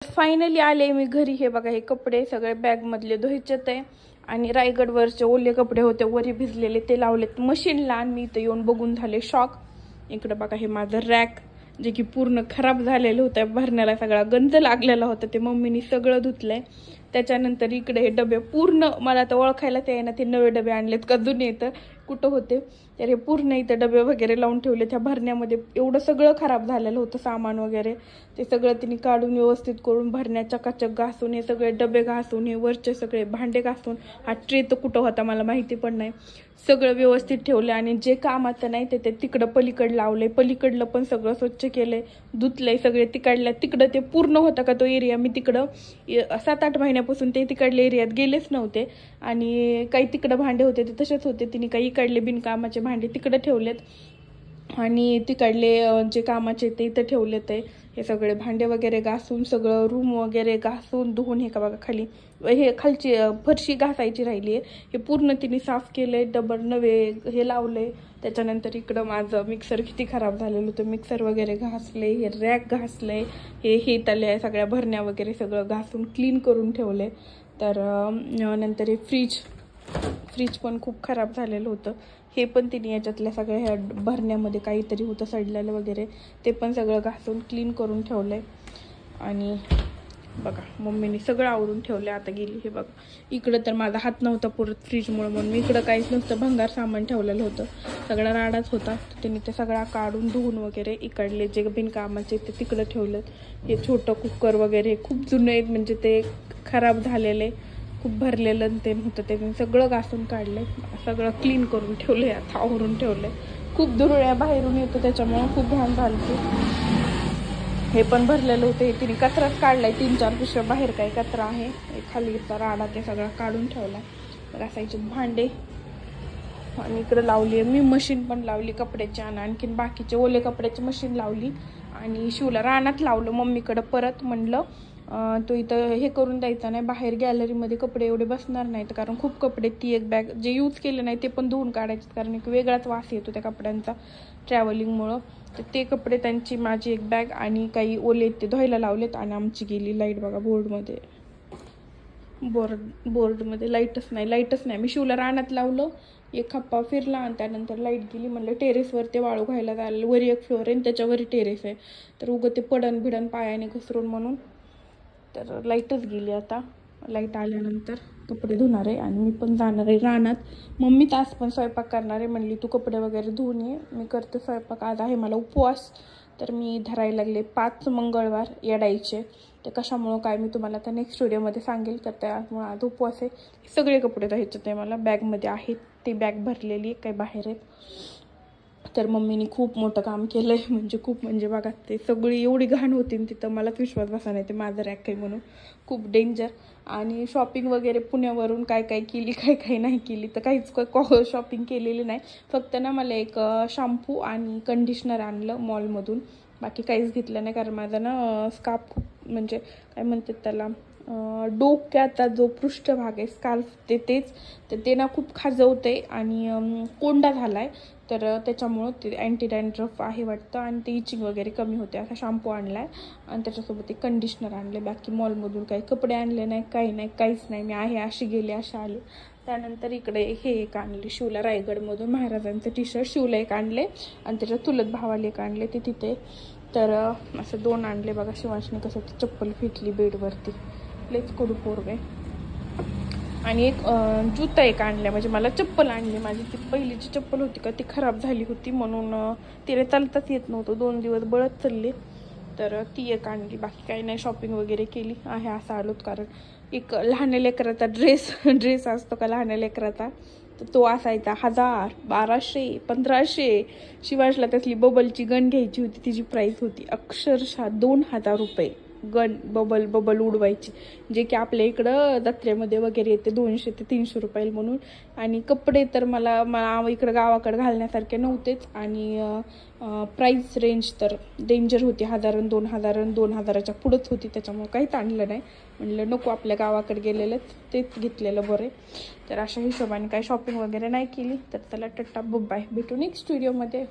Finally आले मी घरी. हे बघा, हे कपडे सगळे बॅग मधले धुवायचेत आहे आणि रायगडवरचे ओले कपडे होते वरी भिजलेले ते लावलेत मशीनला आणि मी इथं येऊन बघून झाले शॉक. इकडे बघा, हे माझं रॅक जे की पूर्ण खराब झालेलं होतं, भरण्याला सगळा गंज लागलेला होता, ते मम्मीनी सगळं धुतलंय. त्याच्यानंतर इकडे हे डबे पूर्ण मला तर ओळखायला ते ना, ते नवे डबे आणलेत का जुने येतं कुठं होते, तर हे पूर्ण इथं डबे वगैरे लावून ठेवले. त्या भरण्यामध्ये एवढं सगळं खराब झालेलं होतं सामान वगैरे, ते सगळं तिने काढून व्यवस्थित करून भरण्या चकाचक घासून, हे सगळे डबे घासून, हे वरचे सगळे भांडे घासून, हा ट्रे तर कुठं होता मला माहिती पण नाही, सगळं व्यवस्थित ठेवले. आणि जे कामाचं नाही ते तिकडं पलीकडं लावलंय, पलीकडलं पण सगळं स्वच्छ केलंय, धुतलंय सगळे. तिकडं ते पूर्ण होता का तो एरिया, मी तिकडं 7-8 महिन्यापासून ते तिकडल्या एरियात गेलेच नव्हते. आणि काही तिकडं भांडे होते ते तसेच होते, तिने काही इकडले बिनकामाचे भांडे तिकडे ठेवलेत आणि तिकडले जे कामाचे ते इथं ठेवलेत आहे. हे सगळे भांडे वगैरे घासून, सगळं रूम वगैरे घासून धुवून, हे का बघा खाली हे खालची फरशी घासायची राहिली आहे, हे पूर्ण तिने साफ केलंय, डबल नवे हे लावले. त्याच्यानंतर इकडं माझं मिक्सर किती खराब झालेलं होतं, मिक्सर वगैरे घासले, हे रॅक घासले, हे तले सगळ्या भरण्या वगैरे सगळं घासून क्लीन करून ठेवले. तर नंतर हे फ्रीज पण खूप खराब झालेलं होतं, हे पण तिने याच्यातल्या सगळ्या ह्या भरण्यामध्ये काहीतरी होतं सडलेलं वगैरे, ते पण सगळं घासून क्लीन करून ठेवलंय. आणि बघा, मम्मीने सगळं आवरून ठेवलं. आता गेली. हे बघा, इकडं तर माझा हात नव्हता पुरत फ्रीजमुळे, म्हणून मी इकडं काहीच नसतं, भंगार सामान ठेवलेलं होतं, सगळा राडाच होता. त्यांनी ते सगळा काढून धुवून वगैरे इकडले जे बिनकामाचे ते तिकडं ठेवलं. हे छोटं कुकर वगैरे खूप जुने आहेत, म्हणजे ते खराब झालेले, खूप भरलेलं ते होतं, ते सगळं घासून काढले, सगळं क्लीन करून ठेवले, आता आवरून ठेवले. खूप दुरळ्या बाहेरून येतो त्याच्यामुळे खूप घाण झाली. हे पण भरलेलं होतं, हे तिने कचराच काढलाय, 3-4 पिशव्या बाहेर काही कचरा आहे, खालीचा राडा ते सगळा काढून ठेवला. घासायचे भांडे आणि इकडे लावली मी मशीन पण लावली कपड्याची, आणि आणखीन बाकीचे ओले कपड्याची मशीन लावली आणि शिवला रानात लावलं मम्मीकडं. परत म्हणलं तो इथं हे करून द्यायचा नाही, बाहेर गॅलरीमध्ये कपडे एवढे बसणार नाहीत, कारण खूप कपडे, ती एक बॅग जे यूज केले नाही ते पण धुवून काढायचे, कारण एक वेगळाच वास येतो त्या कपड्यांचा ट्रॅव्हलिंगमुळं. तर ते कपडे त्यांची माझी एक बॅग आणि काही ओले ते धुवायला लावलेत. आणि आमची गेली लाईट बघा, बोर्डमध्ये लाईटच नाही. मी शिवला रानात लावलं, एक खप्पा फिरला आणि त्यानंतर लाईट गेली. म्हणलं टेरेसवर ते वाळू घायला जायला, वरी एक फ्लोअर आहे आणि त्याच्यावरी टेरेस आहे, तर उगं ते पडन भिडन पायाने घसरून म्हणून, तर लाईटच गेली. आता लाईट आल्यानंतर कपडे धुणार आहे आणि मी पण जाणार आहे रानात. मम्मी तास पण स्वयंपाक करणार आहे, म्हणली तू कपडे वगैरे धुवून ये, मी करते स्वयंपाक. आज आहे मला उपवास, तर मी धरायला लागले 5 मंगळवार येडायचे. ते कशामुळं काय मी तुम्हाला आता नेक्स्ट व्हिडिओमध्ये सांगेल, तर त्यामुळे आज उपवास आहे. सगळे कपडे धुवायचे ते मला बॅगमध्ये आहेत, ती बॅग भरलेली काही बाहेर आहेत. तर मम्मीने खूप मोठं काम केलंय, म्हणजे बघा, ते सगळी एवढी घाण होती तिथं, मलाच विश्वास बसा नाही ते माझं रॅक आहे म्हणून, खूप डेंजर. आणि शॉपिंग वगैरे पुण्यावरून काय केली, काय नाही केली, तर काहीच शॉपिंग केलेली नाही. फक्त ना मला एक शॅम्पू आणि कंडिशनर आणलं मॉलमधून, बाकी काहीच घेतलं नाही, कारण माझा ना स्कार्फ खूप, म्हणजे काय म्हणतात त्याला, डोक्याचा जो पृष्ठभाग आहे स्कार्फ तेच, तर ते ना खूप खाजवते आणि कोंडा झालाय, तर त्याच्यामुळं ते अँटी डॅन्ड्रफ आहे वाटतं, आणि ते इचिंग वगैरे कमी होते. असा शॅम्पू आणलाय आणि त्याच्यासोबत एक कंडिशनर आणले. बाकी मॉलमधून काही कपडे आणले नाही, काहीच नाही. मी आहे अशी गेले असे आले. त्यानंतर इकडे हे एक आणले शिवला, रायगडमधून महाराजांचं टी-शर्ट शिवला एक आणले, आणि त्याच्या चुलत भावाला एक आणले, ते तिथे. तर असं 2 आणले बघा. शिवांशने कसं ती चप्पल फेकली बेडवरती, लेच कडू पोरग आहे. आणि एक जुता एक आणल्या, म्हणजे मला चप्पल आणली, माझी ती पहिलीची चप्पल होती का ती खराब झाली होती, म्हणून तिला चालताच येत नव्हतं, 2 दिवस बळत चालले, तर ती एक आणली. बाकी काही नाही, शॉपिंग वगैरे केली आहे, असं आलोत. कारण एक लहान लेकराचा ड्रेस असतो का लहान लेकराचा, तर तो असायचा 1000, 1200, 1500. शिवांशला त्यातली बबलची गन घ्यायची होती, तिची प्राईस होती अक्षरशः 2000 रुपये. गन बबल उडवायची, जे की आपल्या इकडं जत्रेमध्ये वगैरे येते 200 ते 300 रुपये म्हणून. आणि कपडे तर मला इकडं गावाकडे घालण्यासारखे नव्हतेच, आणि प्राईस रेंज तर डेंजर होती, 1000 2000 2000च्या पुढंच होती, त्याच्यामुळे काहीच आणलं नाही. म्हणलं नको, आपल्या गावाकडे गेलेलंच तेच घेतलेलं बरं. तर अशा हिशोबाने काही शॉपिंग वगैरे नाही केली. तर चला, टट्टा, बाय, भेटू नेक्स्ट व्हिडिओमध्ये.